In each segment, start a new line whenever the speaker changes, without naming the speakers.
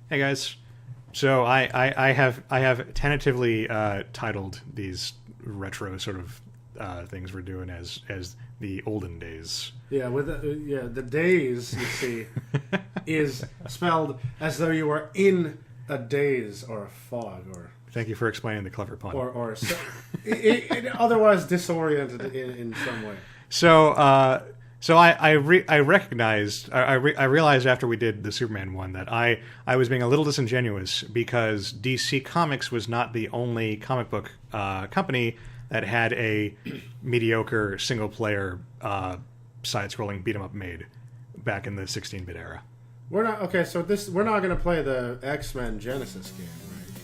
Hey guys. So I have tentatively titled these retro sort of things we're doing as the olden days.
Yeah, the days you see is spelled as though you were in a daze or a fog or.
Thank you for explaining the clever pun.
Or otherwise disoriented in some way.
So. So I realized after we did the Superman one that I was being a little disingenuous because DC Comics was not the only comic book company that had a mediocre single player side-scrolling beat 'em up made back in the 16-bit era.
We're not okay. So we're not going to play the X-Men Genesis game,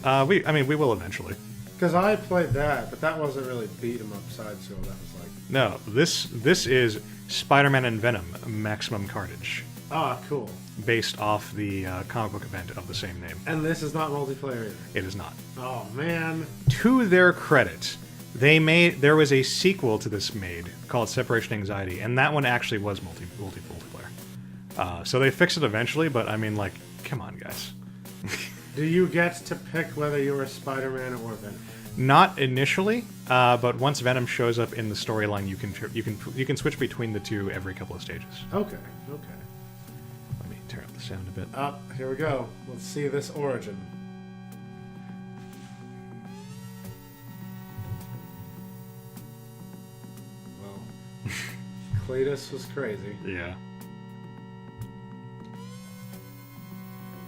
right?
We will eventually.
Because I played that, but that wasn't really beat 'em up side-scroll. That was like
no. This is Spider-Man and Venom: Maximum Carnage.
Ah, cool.
Based off the comic book event of the same name.
And this is not multiplayer either.
It is not.
Oh man.
To their credit, there was a sequel to this made called Separation Anxiety, and that one actually was multiplayer. So they fixed it eventually, but I mean, like, come on, guys.
Do you get to pick whether you are Spider-Man or Venom?
Not initially, but once Venom shows up in the storyline, you can switch between the two every couple of stages.
Okay.
Let me turn up the sound a bit.
Here we go. Let's see this origin. Well, Cletus was crazy.
Yeah.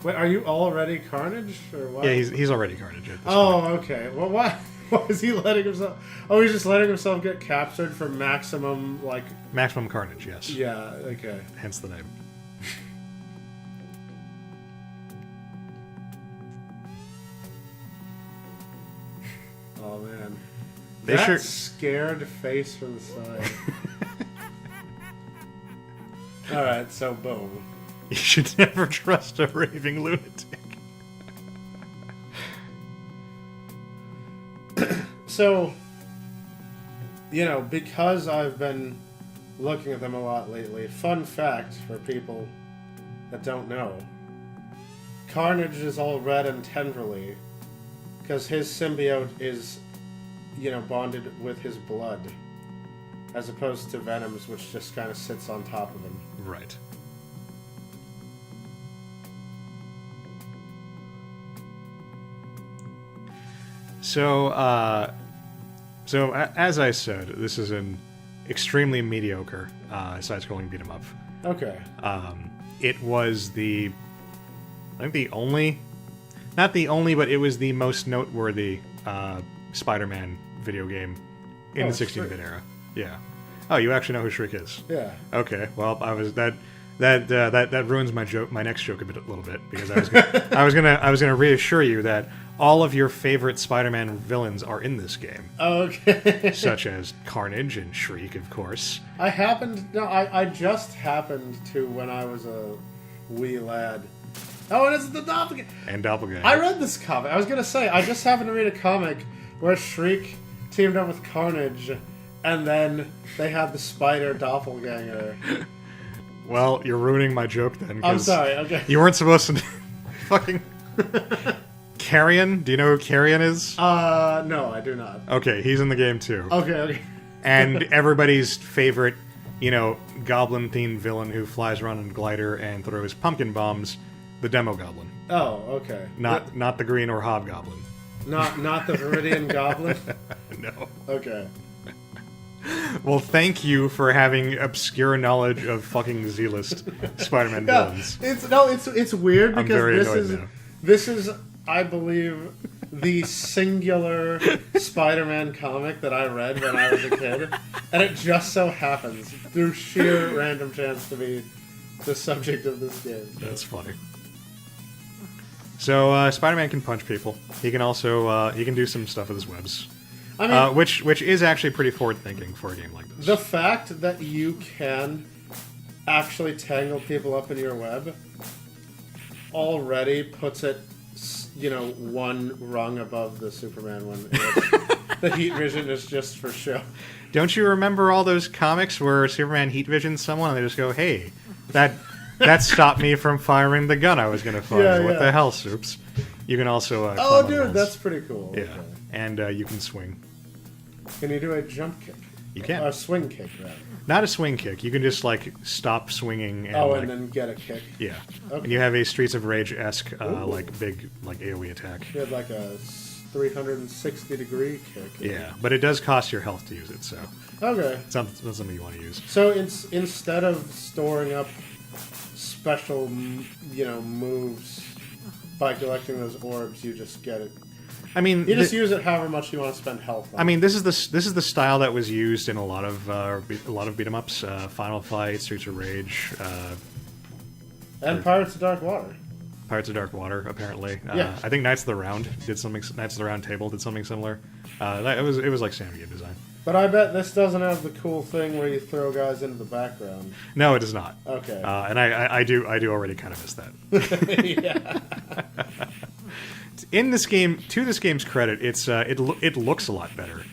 Wait, are you already Carnage or what?
Yeah, he's already Carnage at this
point. Okay. Well, why is he letting himself? Oh, he's just letting himself get captured for maximum
Carnage. Yes.
Yeah. Okay.
Hence the name.
Oh man.
They
that scared face from the side. All right. So boom.
You should never trust a raving lunatic.
So, because I've been looking at them a lot lately, fun fact for people that don't know, Carnage is all red and tendrily because his symbiote is, bonded with his blood, as opposed to Venom's, which just kind of sits on top of him.
Right. So as I said, this is an extremely mediocre side-scrolling beat 'em up.
Okay.
It was I think the only, not the only, but it was the most noteworthy Spider-Man video game in the 16-bit era. Yeah. Oh, you actually know who Shriek is?
Yeah.
Okay. Well, that ruins my next joke a little bit because I was gonna reassure you that all of your favorite Spider-Man villains are in this game.
Okay.
Such as Carnage and Shriek, of course.
I just happened to, when I was a wee lad. Oh, and it's the Doppelganger.
And Doppelganger.
I read this comic. I was going to say, I just happened to read a comic where Shriek teamed up with Carnage, and then they had the spider Doppelganger.
Well, you're ruining my joke then.
I'm sorry, okay.
You weren't supposed to... Fucking... Carrion? Do you know who Carrion is?
No, I do not.
Okay, he's in the game too.
Okay.
And everybody's favorite, goblin-themed villain who flies around in a glider and throws pumpkin bombs, the Demo Goblin.
Oh, okay.
Not the Green or Hobgoblin.
Not the Viridian Goblin?
No.
Okay.
Well, thank you for having obscure knowledge of fucking Z-list Spider-Man villains.
It's weird because this is I believe the singular Spider-Man comic that I read when I was a kid, and it just so happens, through sheer random chance, to be the subject of this game.
That's funny. So Spider-Man can punch people. He can also he can do some stuff with his webs. I mean, which is actually pretty forward-thinking for a game like this.
The fact that you can actually tangle people up in your web already puts it, one rung above the Superman one. The heat vision is just for show.
Don't you remember all those comics where Superman heat visions someone and they just go, "Hey, that That stopped me from firing the gun I was going to fire.
Yeah,
What
yeah.
the hell, Soups? You can also
Oh,
climb on
dude,
walls.
that's pretty cool.
Yeah,
Okay.
and you can swing.
Can you do a jump kick?
You can.
A swing kick, rather.
Not a swing kick. You can just like stop swinging and
And then get a kick.
yeah.
Okay.
And you have a Streets of Rage-esque like big like AoE attack.
You had like a 360-degree kick.
Yeah, but it does cost your health to use it, so
Okay.
it's not something you want to use.
So instead of storing up special, moves by collecting those orbs, you just get it.
I mean,
You just use it however much you want to spend health on.
I mean, this is the style that was used in a lot of beat 'em ups, Final Fight, Streets of Rage,
and Pirates of Dark Water.
Pirates of Dark Water. Apparently,
Yeah.
I think Knights of the Round did something. Knights of the Round Table did something similar. It was like Sam game design.
But I bet this doesn't have the cool thing where you throw guys into the background.
No, it does not.
Okay.
And I do already kind of miss that.
Yeah.
In this game, to this game's credit, it looks a lot better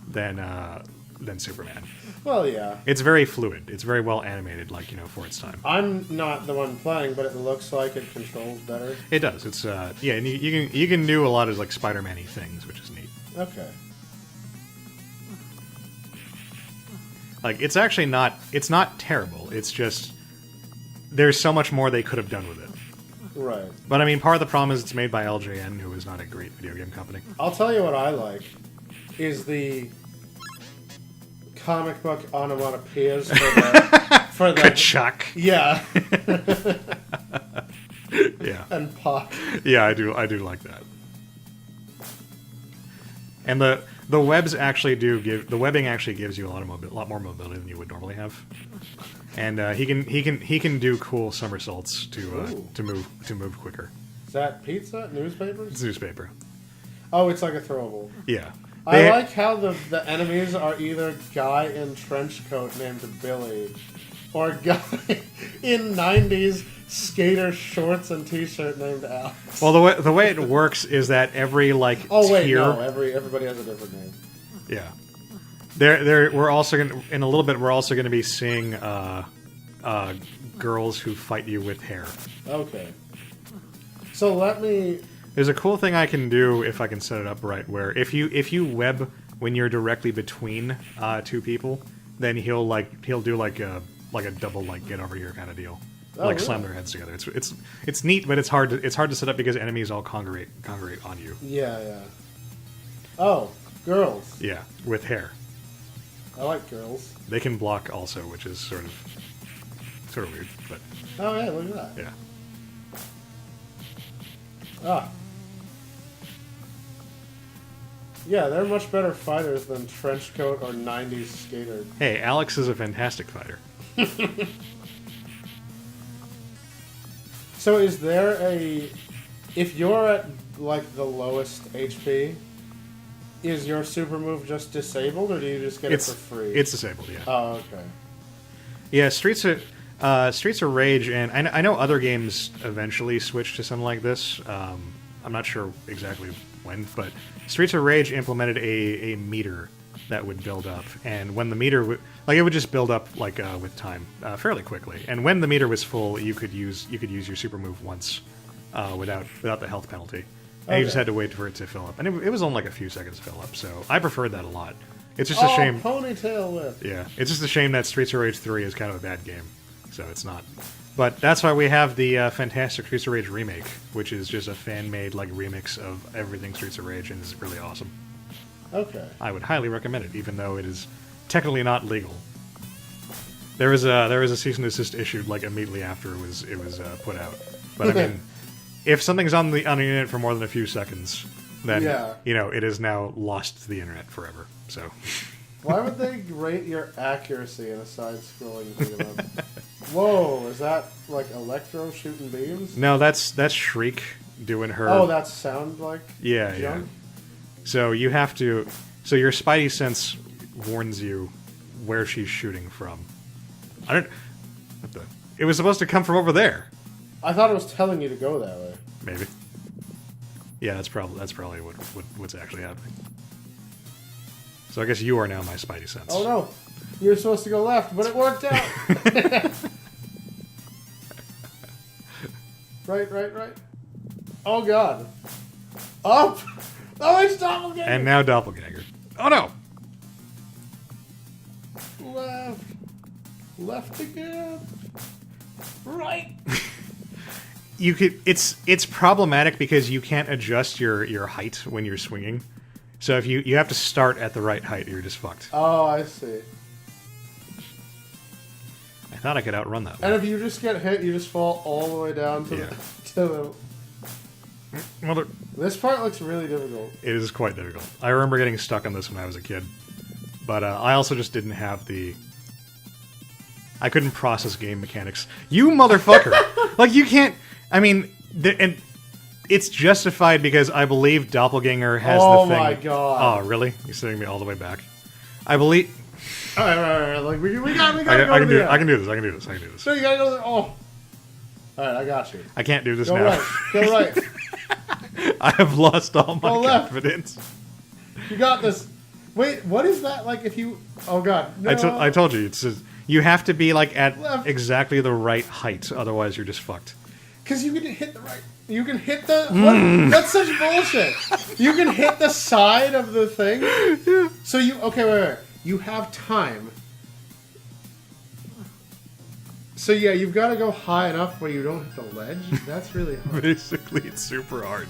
than Superman.
Well, yeah.
It's very fluid. It's very well animated, for its time.
I'm not the one playing, but it looks like it controls better.
It does. It's and you can do a lot of like Spider-Man-y things, which is neat.
Okay.
Like it's actually not terrible. It's just there's so much more they could have done with it.
Right.
But I mean, part of the problem is it's made by LJN, who is not a great video game company.
I'll tell you what I like is the comic book onomatopoeias for the
Chuck.
yeah.
Yeah.
And pop.
Yeah, I do like that. And the webbing actually gives you a lot more mobility than you would normally have. And he can do cool somersaults to move quicker.
Is that pizza? Newspapers?
It's newspaper.
Oh, it's like a throwable.
Yeah.
I like how the enemies are either guy in trench coat named Billy or guy in 90s skater shorts and t-shirt named Alex.
Well, the way it works is that every tier.
No, everybody has a different name.
Yeah. We're also in a little bit. We're also gonna be seeing girls who fight you with hair.
Okay. So let me.
There's a cool thing I can do if I can set it up right, where if you web when you're directly between two people, then he'll do like a double get over here kind of deal,
really?
slam their heads together. It's neat, but it's hard to set up because enemies all congregate on you.
Yeah. Oh, girls.
Yeah, with hair.
I like girls.
They can block also, which is sort of weird, but
Oh yeah, look at that.
yeah.
Ah. Yeah, they're much better fighters than Trenchcoat or 90s Skater.
Hey, Alex is a fantastic fighter.
So is there if you're at the lowest HP, is your super move just disabled, or do you just get it for free?
It's disabled, yeah.
Oh, okay.
Yeah, Streets of Rage, and I know other games eventually switched to something like this. I'm not sure exactly when, but Streets of Rage implemented a meter that would build up, and when the meter it would just build up with time fairly quickly. And when the meter was full, you could use your super move once without the health penalty. And you just had to wait for it to fill up, and it was only a few seconds to fill up. So I preferred that a lot. It's just a shame.
Ponytail whip.
Yeah, it's just a shame that Streets of Rage 3 is kind of a bad game, so it's not. But that's why we have the fantastic Streets of Rage remake, which is just a fan-made remix of everything Streets of Rage, and is really awesome.
Okay.
I would highly recommend it, even though it is technically not legal. There was a cease and desist issued immediately after it was put out. But I mean, if something's on the internet for more than a few seconds, then it is now lost to the internet forever. So.
Why would they rate your accuracy in a side-scrolling beat-em-up? Whoa, is that Electro shooting beams?
No, that's Shriek doing her.
Oh, that sound jump?
Yeah. So you have to. So your Spidey sense warns you where she's shooting from. I don't. What the? It was supposed to come from over there.
I thought it was telling you to go that way.
Maybe. Yeah, that's probably what's actually happening. So I guess you are now my Spidey sense.
Oh no, you were supposed to go left, but it worked out. Right. Oh god. Up! Oh, it's doppelganger!
And now doppelganger. Oh no!
Left. Left again. Right.
You could. It's problematic because you can't adjust your height when you're swinging. So if you have to start at the right height, you're just fucked.
Oh, I see.
I thought I could outrun that one.
And if you just get hit, you just fall all the way down to the
Mother.
This part looks really difficult.
It is quite difficult. I remember getting stuck on this when I was a kid, but I also just didn't have the. I couldn't process game mechanics. You motherfucker! Like you can't. I mean, and it's justified because I believe Doppelganger has the thing. Oh
my god!
Oh really? You're sending me all the way back. I believe.
All right. Like we gotta go
I can
to
do
the
it. I can do this.
So you gotta go there. Oh. All right, I got you.
I can't do this
Go
now.
right. Go right.
I have lost all my
Go left.
confidence.
You got this. Wait, what is that? Like if you? Oh god. No.
I told you. It's just, you have to be like at
Left.
exactly the right height, otherwise you're just fucked.
Because you can hit the right. You can hit the. What? That's such bullshit. You can hit the side of the thing.
Yeah.
So you wait. You have time. So yeah, you've got to go high enough where you don't hit the ledge. That's really hard.
Basically, it's super hard.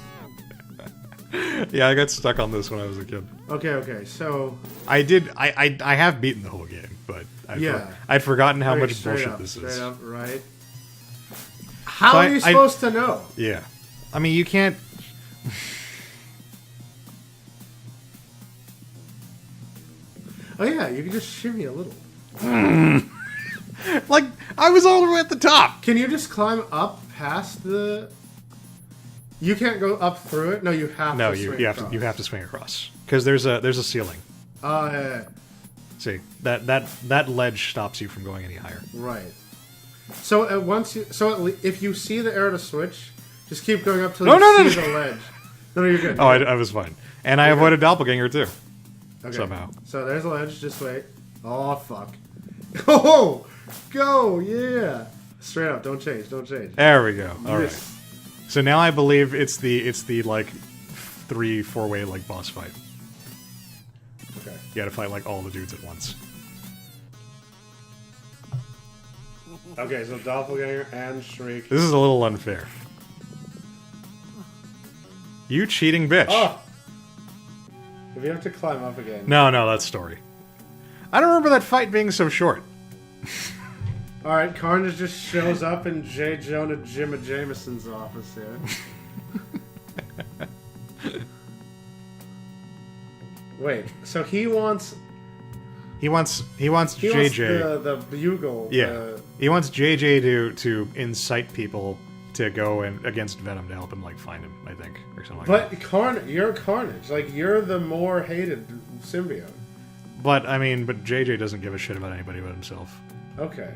Yeah, I got stuck on this when I was a kid.
Okay. So
I did. I have beaten the whole game, but I'd forgotten how much bullshit this is.
Straight up, right? How are you supposed to know?
Yeah, I mean you can't.
Oh yeah, you can just shimmy a little.
Like I was all the way at the top.
Can you just climb up past the? You can't go up through it. No, you have.
No,
to
you
swing
have
across.
to you have to swing across because there's a ceiling.
Yeah.
See that ledge stops you from going any higher.
Right. So if you see the arrow to switch, just keep going up till
No.
see the ledge. No, you're good.
Oh, I was fine, and I avoided doppelganger too.
Okay.
Somehow.
So there's a ledge. Just wait. Oh fuck. Oh, go yeah. Straight up. Don't change.
There we go. All right.
Yes.
So now I believe it's the like 3-4 way like boss fight.
Okay.
You gotta fight like all the dudes at once.
Okay, so Doppelganger and Shriek.
This is a little unfair. You cheating bitch.
Oh! If you have to climb up again.
No, that's story. I don't remember that fight being so short.
Alright, Carnage just shows up in J. Jonah Jameson's office here. Wait, so he wants
JJ.
The bugle.
Yeah. He wants JJ to incite people to go against Venom to help him like find him, I think, or something like that.
But you're Carnage. Like you're the more hated symbiote.
But JJ doesn't give a shit about anybody but himself.
Okay.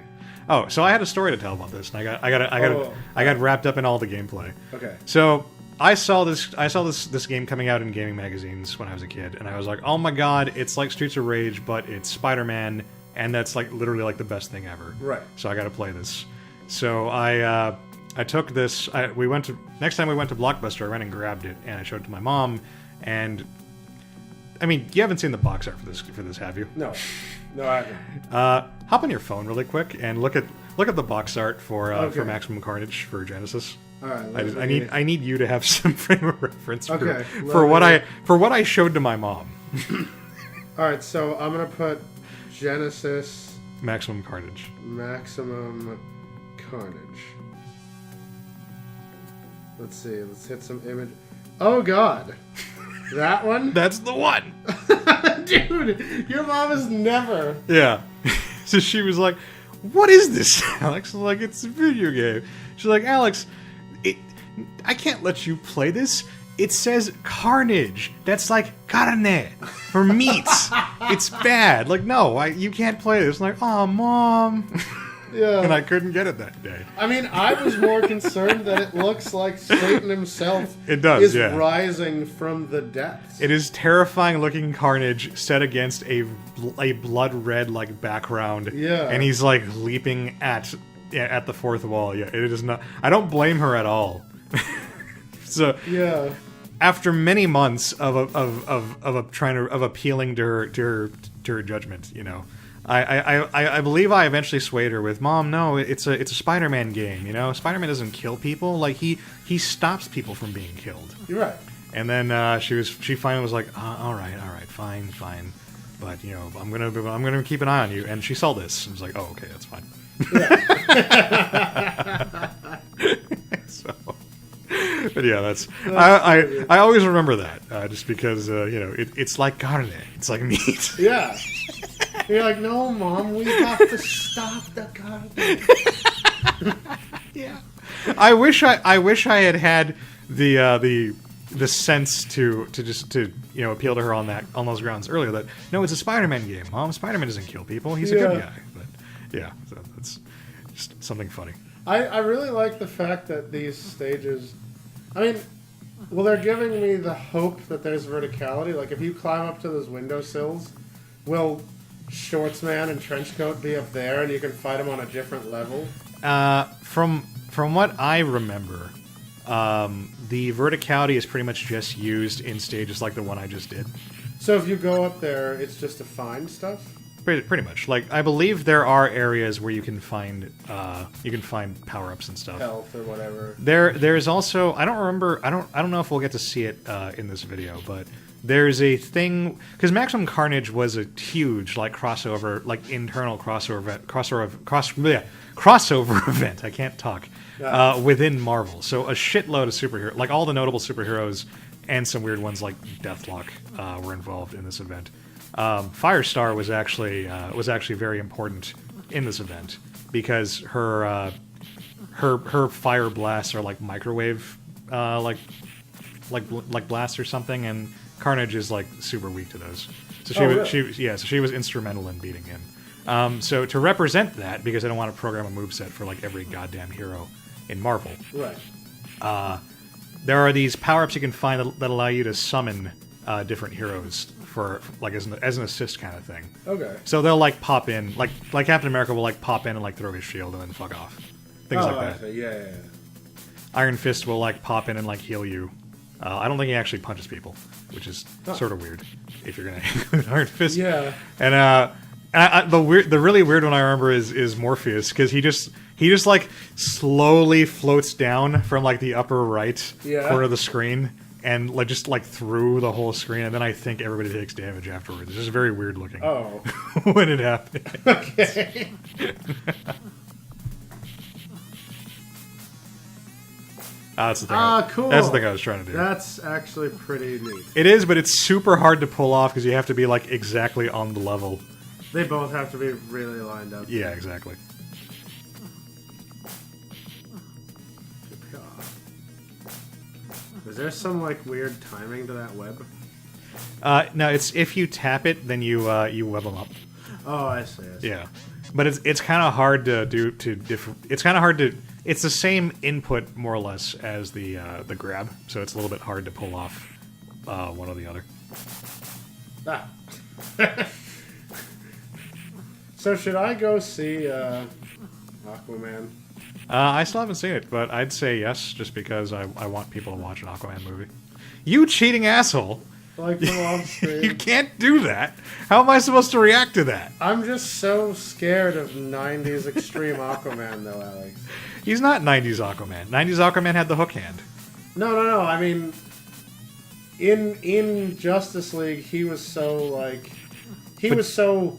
Oh, so I had a story to tell about this, and I got wrapped up in all the gameplay.
Okay.
So I saw this game coming out in gaming magazines when I was a kid, and I was like, oh my god, it's like Streets of Rage, but it's Spider-Man, and that's like literally like the best thing ever.
Right.
So I got to play this. So I took this. Next time we went to Blockbuster, I went and grabbed it, and I showed it to my mom, and I mean, you haven't seen the box art for this, have you?
No, I haven't.
Hop on your phone really quick and look at the box art for Maximum Carnage for Genesis.
All right.
I need you to have some frame of reference
for
what I showed to my mom.
All right, so I'm gonna put Genesis
Maximum Carnage.
Maximum Carnage. Let's see. Let's hit some image. Oh God, that one.
That's the one.
Dude, your mom is never.
Yeah. So she was like, "What is this, Alex?" I'm like, "It's a video game." She's like, "Alex, I can't let you play this. It says Carnage. That's like carne for meat. It's bad. Like, no, you can't play this." I'm like, "Oh, Mom."
Yeah.
And I couldn't get it that day.
I mean, I was more concerned that it looks like Satan himself
is
rising from the depths.
It is terrifying looking Carnage set against a blood red like background.
Yeah.
And he's like leaping at at the fourth wall. Yeah, it is not. I don't blame her at all. So
Yeah.
after many months of appealing to her judgment, you know, I believe I eventually swayed her with, Mom, no, it's a Spider-Man game, you know. Spider-Man doesn't kill people, like he stops people from being killed.
You're right.
And then she finally was like, all right, fine, but you know, I'm gonna keep an eye on you. And she saw this and was like, oh, okay, that's fine.
Yeah.
So, but yeah, that's I always remember that just because you know it's like carne, it's like meat.
Yeah. You're like, no, Mom, we have to stop the carnage.
Yeah. I wish I had the sense to you know appeal to her on those grounds earlier. That no, it's a Spider-Man game, Mom. Spider-Man doesn't kill people. He's a good guy. But yeah, so that's just something funny.
I really like the fact that these stages, I mean, well, they're giving me the hope that there's verticality. Like, if you climb up to those windowsills, will Shortsman and Trenchcoat be up there and you can fight them on a different level?
From what I remember, the verticality is pretty much just used in stages like the one I just did.
So if you go up there, it's just to find stuff?
Pretty much. Like, I believe there are areas where you can find power-ups and stuff.
Health or whatever.
There's also, I don't remember, I don't know if we'll get to see it in this video, but there's a thing, because Maximum Carnage was a huge like crossover, like internal crossover event. I can't talk. Within Marvel. So a shitload of superheroes, like all the notable superheroes and some weird ones like Deathlock were involved in this event. Firestar was actually very important in this event because her fire blasts are like microwave like blasts or something, and Carnage is like super weak to those. So she was instrumental in beating him. So to represent that, because I don't want to program a moveset for like every goddamn hero in Marvel,
Right.
there are these power-ups you can find that allow you to summon different heroes for like as an assist kind of thing.
Okay.
So they'll like pop in, like Captain America will like pop in and like throw his shield and then fuck off. Things like that.
Yeah.
Iron Fist will like pop in and like heal you. I don't think he actually punches people, which is sort of weird if you're gonna include Iron Fist.
Yeah.
And the really weird one I remember is Morpheus, because he just like slowly floats down from like the upper right corner of the screen and like just like through the whole screen, and then I think everybody takes damage afterwards. It's just very weird looking.
Oh.
When it happens.
Okay.
That's the thing.
Cool.
That's the thing I was trying to do.
That's actually pretty neat.
It is, but it's super hard to pull off because you have to be like exactly on the level.
They both have to be really lined up.
Yeah, exactly.
Is there some like weird timing to that web?
No, it's if you tap it, then you web them up.
Oh, I see.
Yeah, but it's kind of hard to do It's kind of hard to. It's the same input more or less as the grab, so it's a little bit hard to pull off one or the other.
Ah. So should I go see Aquaman?
I still haven't seen it, but I'd say yes, just because I want people to watch an Aquaman movie. You cheating asshole!
Like from off screen.
You can't do that. How am I supposed to react to that?
I'm just so scared of 90s extreme Aquaman, though, Alex.
He's not 90s Aquaman. 90s Aquaman had the hook hand.
No. I mean, in Justice League, he was so like, was so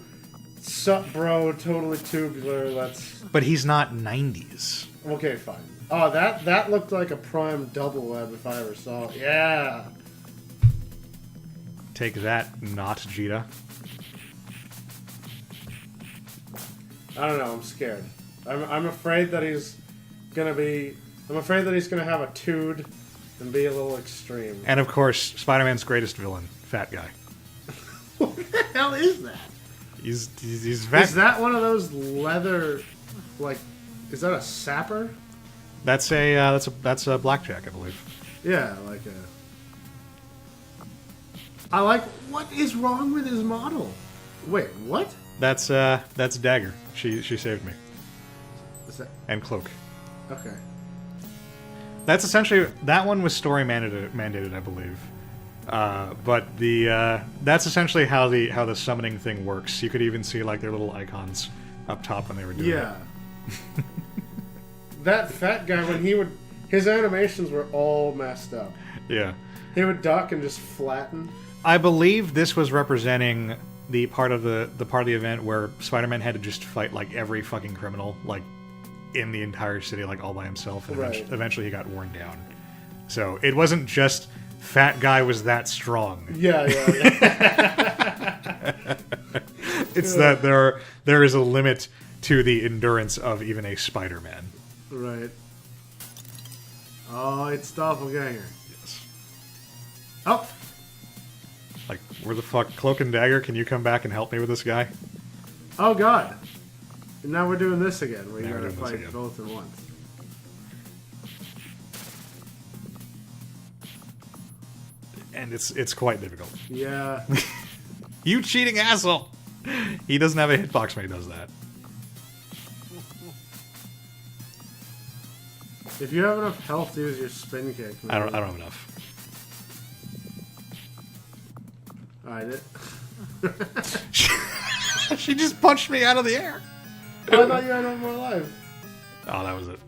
sup, bro, totally tubular.
But he's not 90s.
Okay, fine. Oh, that looked like a prime double web if I ever saw it. Yeah.
Take that, not Jita.
I don't know. I'm scared. I'm afraid that he's gonna be. I'm afraid that he's gonna have a tood and be a little extreme.
And of course, Spider-Man's greatest villain, fat guy.
What the hell is that?
He's fat.
Is that one of those leather, like? Is that a sapper?
That's a blackjack, I believe.
Yeah, like a. I like. What is wrong with his model? Wait, what?
That's Dagger. She saved me. and Cloak.
Okay.
That's essentially, that one was story mandated, I believe. But that's essentially how the summoning thing works. You could even see like their little icons up top when they were doing it.
Yeah. That fat guy, his animations were all messed up.
Yeah.
He would duck and just flatten.
I believe this was representing the part of the event where Spider-Man had to just fight like every fucking criminal like in the entire city like all by himself, and
Right.
eventually he got worn down. So it wasn't just fat guy was that strong.
Yeah.
It's that there is a limit to the endurance of even a Spider-Man.
Right. Oh, it's Doppelganger.
Yes.
Oh!
Like, where the fuck, Cloak and Dagger, can you come back and help me with this guy?
Oh, God. And now we're doing this again, where you
Now we're
gotta
doing this
fight
again.
both at once.
And it's quite difficult.
Yeah.
You cheating asshole! He doesn't have a hitbox when he does that.
If you have enough health to use your spin kick...
I don't have enough.
I did.
She just punched me out of the air.
I thought you had one more life.
Oh, that was it.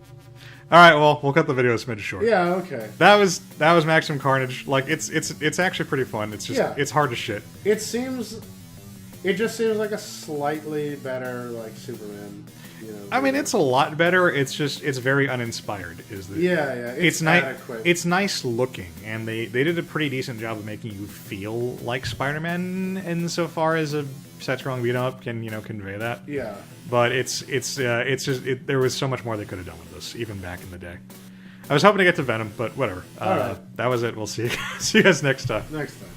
Alright, well, we'll cut the video a smidge short.
Yeah, okay.
That was Maximum Carnage. Like, it's actually pretty fun. It's just,
Yeah.
it's hard to shit.
It just seems like a slightly better, like, Superman. You know,
I mean, it's a lot better. It's just, it's very uninspired.
Yeah.
It's
adequate.
It's nice looking, and they did a pretty decent job of making you feel like Spider-Man insofar as a set-scrolling beat-em-up can convey that.
Yeah.
But there was so much more they could have done with this, even back in the day. I was hoping to get to Venom, but whatever.
All right.
That was it. We'll see you guys next time.
Next time.